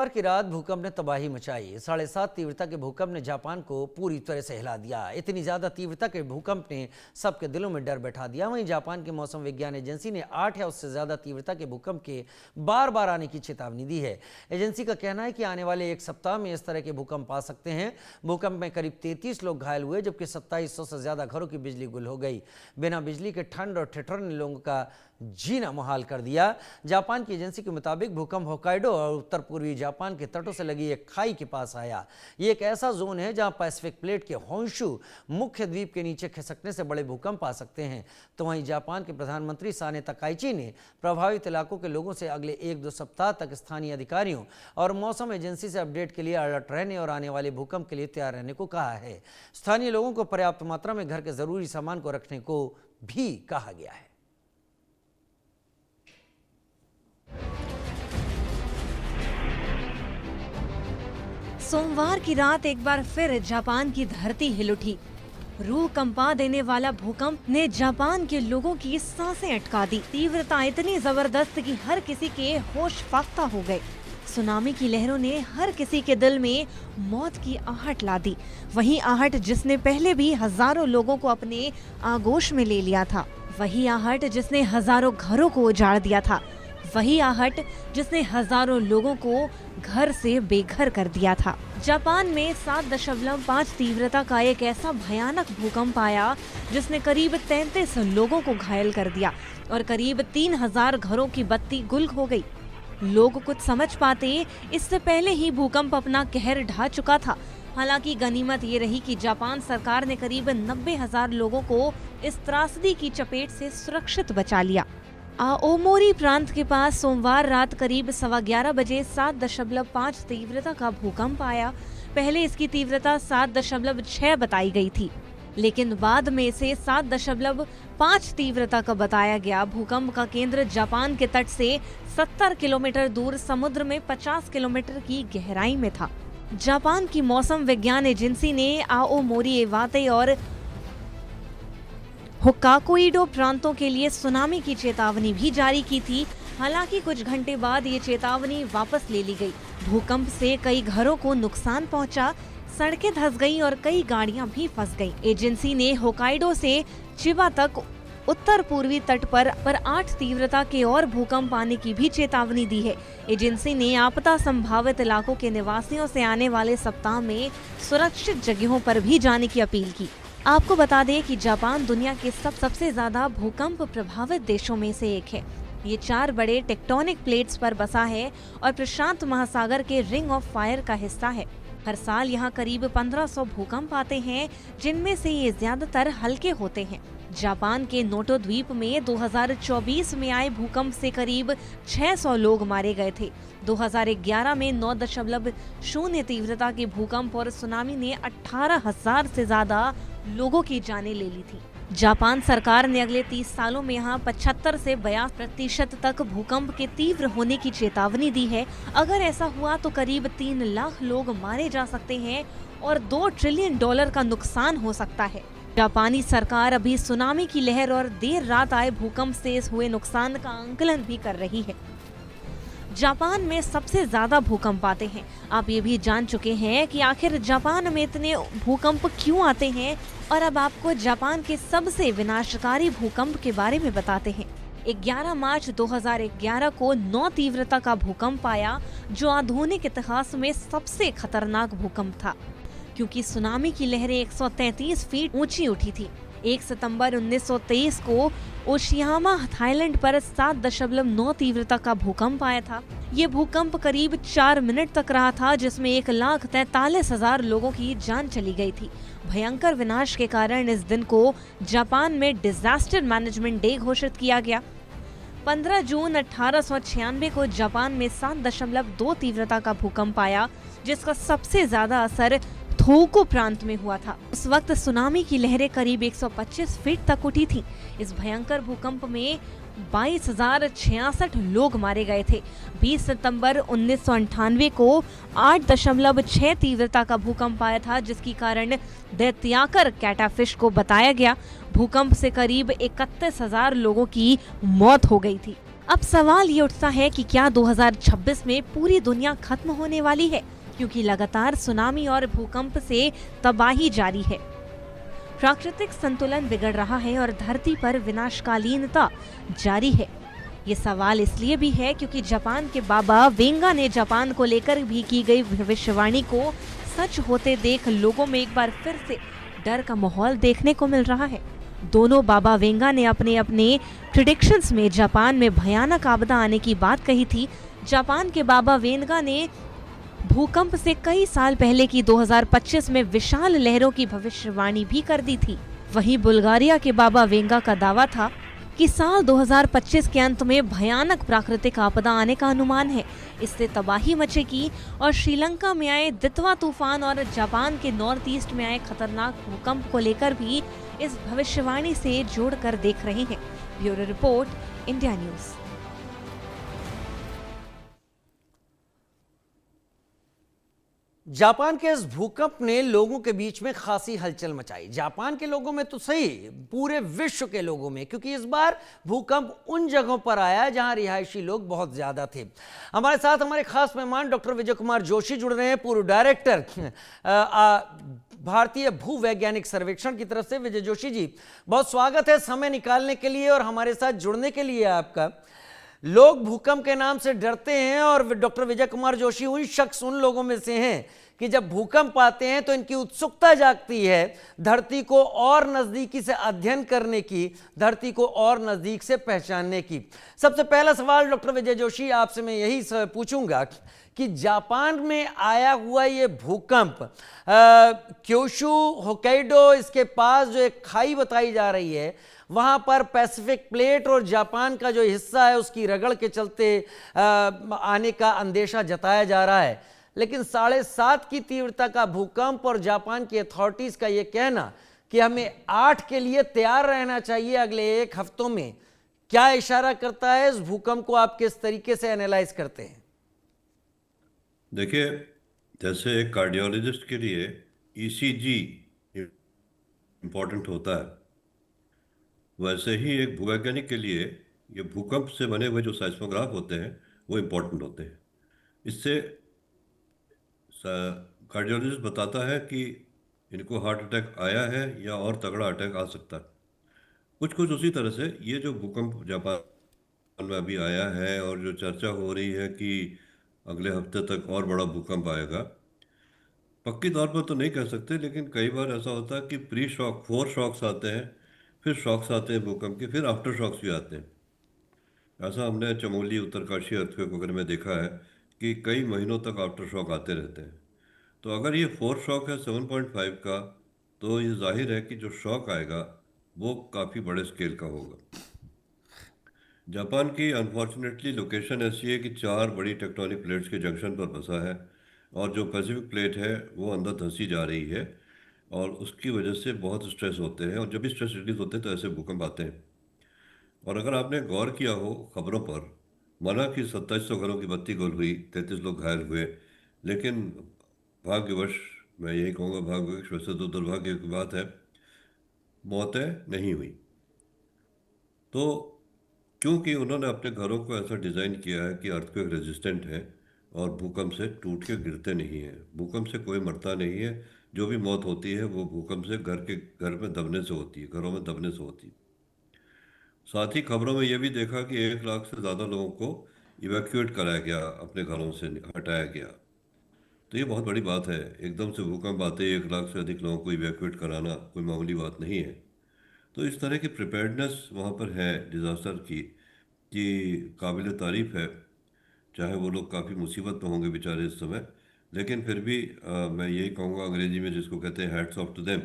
बुधवार की रात भूकंप ने तबाही मचाई। 7.5 तीव्रता के भूकंप ने जापान को पूरी तरह से हिला दिया। इतनी ज्यादा तीव्रता के भूकंप ने सबके दिलों में डर बैठा दिया। वहीं जापान की मौसम विज्ञान एजेंसी ने 8 या उससे ज्यादा तीव्रता के भूकंप के बार बार आने की चेतावनी दी है। एजेंसी का कहना है कि आने वाले एक सप्ताह में इस तरह के भूकंप आ सकते हैं। भूकंप में करीब 33 लोग घायल हुए, जबकि 2700 से ज्यादा घरों की बिजली गुल हो गई। बिना बिजली के ठंड और ठिठुरन ने लोगों का जीना मुहाल कर दिया। जापान की एजेंसी के मुताबिक भूकंप होक्काइडो और उत्तर पूर्वी जापान के तटों से लगी एक खाई के पास आया। ये एक ऐसा जोन है जहां पैसिफिक प्लेट के होंशु मुख्य द्वीप के नीचे खिसकने से बड़े भूकंप आ सकते हैं। तो वहीं जापान के प्रधानमंत्री साने तकाइची ने प्रभावित इलाकों के लोगों से अगले 1-2 सप्ताह तक स्थानीय अधिकारियों और मौसम एजेंसी से अपडेट के लिए अलर्ट रहने और आने वाले भूकंप के लिए तैयार रहने को कहा है। स्थानीय लोगों को पर्याप्त मात्रा में घर के जरूरी सामान को रखने को भी कहा गया है। सोमवार की रात एक बार फिर जापान की धरती हिल उठी। रूह कंपा देने वाला भूकंप ने जापान के लोगों की सांसें अटका दी। तीव्रता इतनी जबरदस्त कि हर किसी के होश फाख्ता हो गए। सुनामी की लहरों ने हर किसी के दिल में मौत की आहट ला दी। वही आहट जिसने पहले भी हजारों लोगों को अपने आगोश में ले लिया था। वही आहट जिसने हजारों घरों को उजाड़ दिया था। वही आहट जिसने हजारों लोगों को घर से बेघर कर दिया था। जापान में 7.5 तीव्रता का एक ऐसा भयानक भूकंप आया जिसने करीब 33 लोगों को घायल कर दिया और करीब 3000 घरों की बत्ती गुल हो गई। लोग कुछ समझ पाते इससे पहले ही भूकंप अपना कहर ढा चुका था। हालांकि गनीमत ये रही कि जापान सरकार ने करीब 90,000 लोगों को इस त्रासदी की चपेट से सुरक्षित बचा लिया। आओमोरी प्रांत के पास सोमवार रात करीब 11:15 बजे 7.5 तीव्रता का भूकंप आया। पहले इसकी तीव्रता 7.6 बताई गई थी, लेकिन बाद में इसे 7.5 तीव्रता का बताया गया। भूकंप का केंद्र जापान के तट से 70 किलोमीटर दूर समुद्र में 50 किलोमीटर की गहराई में था। जापान की मौसम विज्ञान एजेंसी ने आओमोरी, इवाते और होक्काइडो प्रांतों के लिए सुनामी की चेतावनी भी जारी की थी। हालांकि कुछ घंटे बाद ये चेतावनी वापस ले ली गई। भूकंप से कई घरों को नुकसान पहुंचा, सड़कें धंस गईं और कई गाड़ियां भी फंस गईं। एजेंसी ने होक्काइडो से चिबा तक उत्तर पूर्वी तट पर 8 तीव्रता के और भूकंप आने की भी चेतावनी दी है। एजेंसी ने आपदा संभावित इलाकों के निवासियों से आने वाले सप्ताह में सुरक्षित जगहों पर भी जाने की अपील की। आपको बता दें कि जापान दुनिया के सबसे ज्यादा भूकंप प्रभावित देशों में से एक है। ये 4 बड़े टेक्टोनिक प्लेट्स पर बसा है और प्रशांत महासागर के रिंग ऑफ फायर का हिस्सा है। हर साल यहाँ करीब 1500 भूकंप आते हैं, जिनमें से ये ज्यादातर हल्के होते हैं। जापान के नोटो द्वीप में 2024 में आए भूकंप से करीब 600 लोग मारे गए थे। 2011 में 9.0 तीव्रता के भूकंप और सुनामी ने 18,000 से ज्यादा लोगों की जानें ले ली थी। जापान सरकार ने अगले 30 सालों में यहाँ 75 से 82% तक भूकंप के तीव्र होने की चेतावनी दी है। अगर ऐसा हुआ तो करीब 3 लाख लोग मारे जा सकते हैं और $2 ट्रिलियन का नुकसान हो सकता है। जापानी सरकार अभी सुनामी की लहर और देर रात आए भूकंप से हुए नुकसान का आंकलन भी कर रही है। जापान में सबसे ज्यादा भूकंप आते हैं। आप ये भी जान चुके हैं कि आखिर जापान में इतने भूकंप क्यों आते हैं, और अब आपको जापान के सबसे विनाशकारी भूकंप के बारे में बताते हैं। 11 मार्च 2011 को 9 तीव्रता का भूकंप आया, जो आधुनिक इतिहास में सबसे खतरनाक भूकंप था, क्योंकि सुनामी की लहरें 133 फीट ऊंची उठी थी। 1 सितंबर 1923 को ओशियामा, थाईलैंड पर 7.9 तीव्रता का भूकंप आया था। ये भूकंप करीब 4 मिनट तक रहा था, जिसमें 1,43,000 लोगों की जान चली गई थी। भयंकर विनाश के कारण इस दिन को जापान में डिजास्टर मैनेजमेंट डे घोषित किया गया। 15 जून 1896 को जापान में 7.2 तीव्रता का भूकंप आया, जिसका सबसे ज्यादा असर थोको प्रांत में हुआ था। उस वक्त सुनामी की लहरें करीब 125 फीट तक उठी थी। इस भयंकर भूकंप में 22,066 लोग मारे गए थे। 20 सितंबर 1998 को 8.6 तीव्रता का भूकंप आया था, जिसके कारण दैत्याकर कैटाफिश को बताया गया। भूकंप से करीब 31,000 लोगों की मौत हो गई थी। अब सवाल ये उठता है कि क्या 2026 में पूरी दुनिया खत्म होने वाली है, क्योंकि लगातार सुनामी और भूकंप से तबाही जारी है। प्राकृतिक संतुलन बिगड़ रहा है और धरती पर विनाशकालीनता जारी है। ये सवाल इसलिए भी है क्योंकि जापान के बाबा वेंगा ने जापान को लेकर भी की गई भविष्यवाणी को सच होते देख लोगों में एक बार फिर से डर का माहौल देखने को मिल रहा है। दोनों बाबा वेंगा ने अपने अपने प्रिडिक्शंस में जापान में भयानक आपदा आने की बात कही थी। जापान के बाबा वेंगा ने भूकंप से कई साल पहले की 2025 में विशाल लहरों की भविष्यवाणी भी कर दी थी। वहीं बुल्गारिया के बाबा वेंगा का दावा था कि साल 2025 के अंत में भयानक प्राकृतिक आपदा आने का अनुमान है। इससे तबाही मचेगी और श्रीलंका में आए दितवा तूफान और जापान के नॉर्थ ईस्ट में आए खतरनाक भूकंप को लेकर भी इस भविष्यवाणी से जोड़कर देख रहे हैं। Bureau report, India news. Japan के इस भूकंप ने लोगों के बीच में खासी हलचल मचाई। जापान के लोगों में तो सही, पूरे विश्व के लोगों में, क्योंकि इस बार भूकंप उन जगहों पर आया जहां रिहायशी लोग बहुत ज्यादा थे। हमारे साथ हमारे खास मेहमान डॉक्टर विजय कुमार जोशी जुड़ रहे हैं, पूर्व डायरेक्टर भारतीय भूवैज्ञानिक सर्वेक्षण की तरफ से। विजय जोशी जी, बहुत स्वागत है समय निकालने के लिए और हमारे साथ जुड़ने के लिए आपका। लोग भूकंप के नाम से डरते हैं और डॉक्टर विजय कुमार जोशी उन लोगों में से हैं कि जब भूकंप आते हैं तो इनकी उत्सुकता जागती है धरती को और नजदीकी से अध्ययन करने की, धरती को और नजदीक से पहचानने की। सबसे पहला सवाल डॉक्टर विजय जोशी आपसे मैं यही पूछूंगा कि जापान में आया हुआ ये भूकंप, क्योशू, होक्काइडो, इसके पास जो एक खाई बताई जा रही है, वहां पर पैसिफिक प्लेट और जापान का जो हिस्सा है उसकी रगड़ के चलते आने का अंदेशा जताया जा रहा है। लेकिन 7.5 की तीव्रता का भूकंप और जापान की अथॉरिटीज का यह कहना कि हमें 8 के लिए तैयार रहना चाहिए अगले 1 हफ्तों में, क्या इशारा करता है? इस भूकंप को आप किस तरीके से एनालाइज करते हैं? देखिए, जैसे एक कार्डियोलॉजिस्ट के लिए ईसीजी इम्पोर्टेंट होता है, वैसे ही एक भूवैज्ञानिक के लिए ये भूकंप से बने हुए जो साइस्मोग्राफ होते हैं वो इम्पोर्टेंट होते हैं। इससे कार्डियोलॉजिस्ट बताता है कि इनको हार्ट अटैक आया है या और तगड़ा अटैक आ सकता है। कुछ कुछ उसी तरह से ये जो भूकंप जापान में अभी आया है और जो चर्चा हो रही है कि अगले हफ्ते तक और बड़ा भूकंप आएगा, पक्की तौर पर तो नहीं कह सकते, लेकिन कई बार ऐसा होता है कि प्री शॉक 4 शॉक्स आते हैं, फिर शॉक्स आते हैं भूकंप के, फिर आफ्टर शॉक्स भी आते हैं। ऐसा हमने चमोली, उत्तरकाशी अर्थक्वेक वगैरह में देखा है कि कई महीनों तक आफ्टर शॉक आते रहते हैं। तो अगर ये 4 शॉक है 7.5 का, तो ये जाहिर है कि जो शॉक आएगा वो काफ़ी बड़े स्केल का होगा। जापान की अनफॉर्चुनेटली लोकेशन ऐसी है कि 4 बड़ी टेक्टोनिक प्लेट्स के जंक्शन पर बसा है और जो पैसिफिक प्लेट है वो अंदर धंसी जा रही है और उसकी वजह से बहुत स्ट्रेस होते हैं, और जब भी स्ट्रेस रिलीज होते हैं तो ऐसे भूकंप आते हैं। और अगर आपने गौर किया हो खबरों पर, माना कि 2700 घरों की बत्ती गुल हुई, 33 लोग घायल हुए, लेकिन भाग्यवश, मैं यही कहूँगा भाग्यवश, वैसे तो दुर्भाग्य की बात है, मौतें नहीं हुई। तो क्योंकि उन्होंने अपने घरों को ऐसा डिज़ाइन किया है कि अर्थक्वेक रेजिस्टेंट है और भूकंप से टूट के गिरते नहीं हैं। भूकंप से कोई मरता नहीं है, जो भी मौत होती है वो भूकंप से घर में दबने से होती है, घरों में दबने से होती है। साथ ही खबरों में ये भी देखा कि 1 लाख से ज़्यादा लोगों को इवैक्यूएट कराया गया, अपने घरों से हटाया गया। तो ये बहुत बड़ी बात है, एकदम से भूकंप आते ही 1 लाख से अधिक लोगों को इवैक्यूएट कराना कोई मामूली बात नहीं है। तो इस तरह की प्रिपेयर्डनेस वहाँ पर है डिज़ास्टर की, कि काबिल तारीफ़ है। चाहे वो लोग काफ़ी मुसीबत में होंगे बेचारे इस समय, लेकिन फिर भी मैं यही कहूँगा अंग्रेजी में जिसको कहते हैं हैट्स ऑफ टू देम।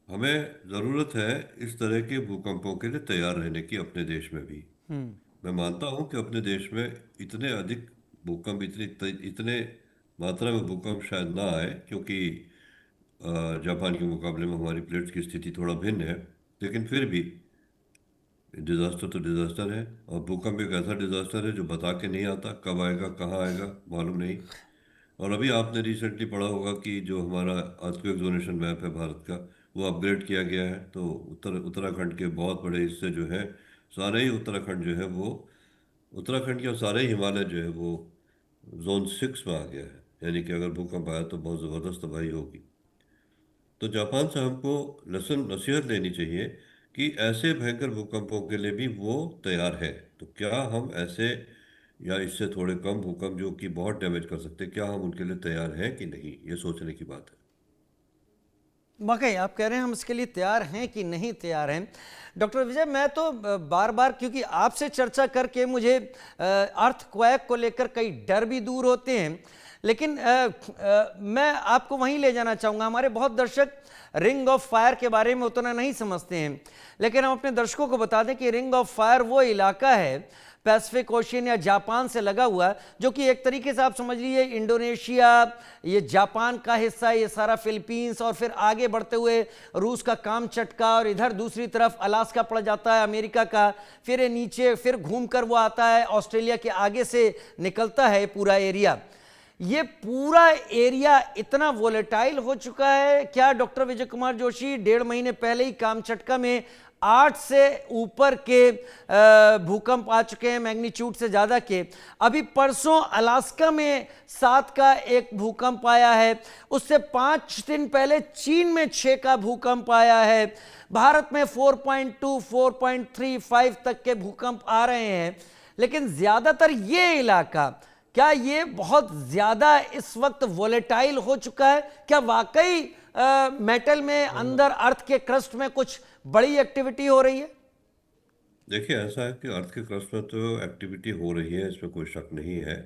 हमें ज़रूरत है इस तरह के भूकंपों के लिए तैयार रहने की अपने देश में भी। मैं मानता हूँ कि अपने देश में इतने अधिक भूकंप, इतने मात्रा में भूकंप शायद ना आए, क्योंकि जापान के मुकाबले में हमारी प्लेट्स की स्थिति थोड़ा भिन्न है, लेकिन फिर भी डिज़ास्टर तो डिज़ास्टर है। और भूकंप एक ऐसा डिज़ास्टर है जो बता के नहीं आता, कब आएगा कहाँ आएगा मालूम नहीं। और अभी आपने रिसेंटली पढ़ा होगा कि जो हमारा अर्थक्वेक जोनेशन मैप है भारत का, वो अपग्रेड किया गया है। तो उत्तराखंड के बहुत बड़े हिस्से जो हैं सारे ही उत्तराखंड जो है वो, उत्तराखंड के सारे ही हिमालय जो है वो जोन 6 में आ गया है। यानी कि अगर भूकंप आया तो बहुत ज़बरदस्त तबाही होगी। तो जापान से हमको लेसन नसीहत लेनी चाहिए कि ऐसे भयंकर भूकंपों के लिए भी वो तैयार है। तो क्या हम ऐसे या इससे थोड़े कम भूकंप जो कि बहुत डैमेज कर सकते हैं, क्या हम उनके लिए तैयार हैं कि नहीं, ये सोचने की बात है। वाकई आप कह रहे हैं हम इसके लिए तैयार हैं कि नहीं तैयार हैं। डॉक्टर विजय, मैं तो बार बार, क्योंकि आपसे चर्चा करके मुझे अर्थक्वेक को लेकर कई डर भी दूर होते हैं, लेकिन मैं आपको वहीं ले जाना चाहूँगा। हमारे बहुत दर्शक रिंग ऑफ फायर के बारे में उतना नहीं समझते हैं, लेकिन हम अपने दर्शकों को बता दें कि रिंग ऑफ फायर वो इलाका है पैसिफिक ओशियन या जापान से लगा हुआ, जो कि एक तरीके से आप समझ लीजिए इंडोनेशिया, ये जापान का हिस्सा, ये सारा फिलीपींस, और फिर आगे बढ़ते हुए रूस का कामचटका, और इधर दूसरी तरफ अलास्का पड़ जाता है अमेरिका का, फिर ये नीचे फिर घूमकर वो आता है ऑस्ट्रेलिया के आगे से निकलता है पूरा एरिया। ये पूरा एरिया इतना वोलेटाइल हो चुका है। क्या डॉक्टर विजय कुमार जोशी 1.5 महीने पहले ही कामचटका में 8 से ऊपर के भूकंप आ चुके हैं, मैग्नीट्यूड से ज़्यादा के। अभी परसों अलास्का में 7 का एक भूकंप आया है, उससे 5 दिन पहले चीन में 6 का भूकंप आया है, भारत में 4.2, 4.35 तक के भूकंप आ रहे हैं। लेकिन ज़्यादातर ये इलाका, क्या ये बहुत ज़्यादा इस वक्त वोलेटाइल हो चुका है? क्या वाकई मेटल में अंदर अर्थ के क्रस्ट में कुछ बड़ी एक्टिविटी हो रही है? देखिए, ऐसा है कि अर्थ के क्रस्ट में तो एक्टिविटी हो रही है, इसमें कोई शक नहीं है।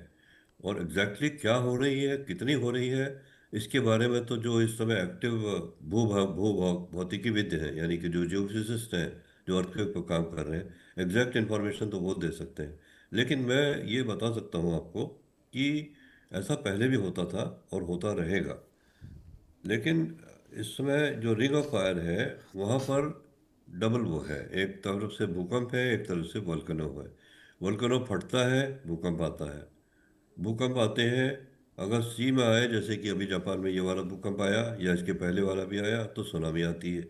और एग्जैक्टली क्या हो रही है, कितनी हो रही है, इसके बारे में तो जो इस समय एक्टिव भौतिकीविद हैं, यानी कि जो जियोफिजिसिस्ट हैं, जो अर्थक्वेक पर काम कर रहे हैं, एग्जैक्ट इन्फॉर्मेशन तो वो दे सकते हैं। लेकिन मैं ये बता सकता हूँ आपको कि ऐसा पहले भी होता था और होता रहेगा। लेकिन इस समय जो रिंग ऑफ फायर है वहाँ पर डबल वो है, एक तरफ से भूकंप है, एक तरफ से वोल्केनो है। वोल्केनो फटता है, भूकंप आता है। भूकंप आते हैं, अगर सी में आए, जैसे कि अभी जापान में ये वाला भूकंप आया या इसके पहले वाला भी आया, तो सुनामी आती है।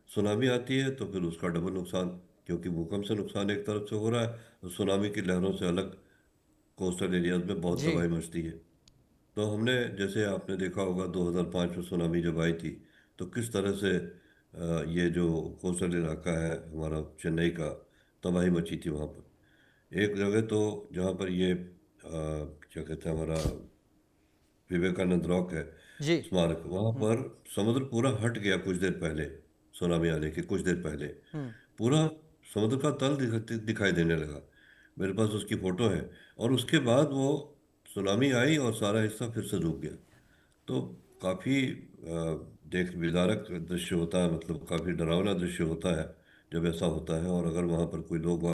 सुनामी आती है तो फिर उसका डबल नुकसान, क्योंकि भूकंप से नुकसान एक तरफ से हो रहा है, तो सुनामी की लहरों से अलग कोस्टल एरियाज में बहुत जी। तबाही मचती है। तो हमने, जैसे आपने देखा होगा 2005 में सुनामी जब आई थी, तो किस तरह से ये जो कोस्टल इलाका है हमारा चेन्नई का, तबाही मची थी वहाँ पर। एक जगह तो जहाँ पर ये क्या कहते हैं, हमारा विवेकानंद रॉक है, जी। स्मारक, वहाँ पर समुद्र पूरा हट गया कुछ देर पहले, सुनामी आने के कुछ देर पहले। पूरा समुद्र का तल दिखाई देने लगा। मेरे पास उसकी फोटो है। और उसके बाद वो सुनामी आई और सारा हिस्सा फिर से डूब गया। तो काफ़ी देख विदारक दृश्य होता है, मतलब काफ़ी डरावना दृश्य होता है जब ऐसा होता है। और अगर वहाँ पर कोई लोग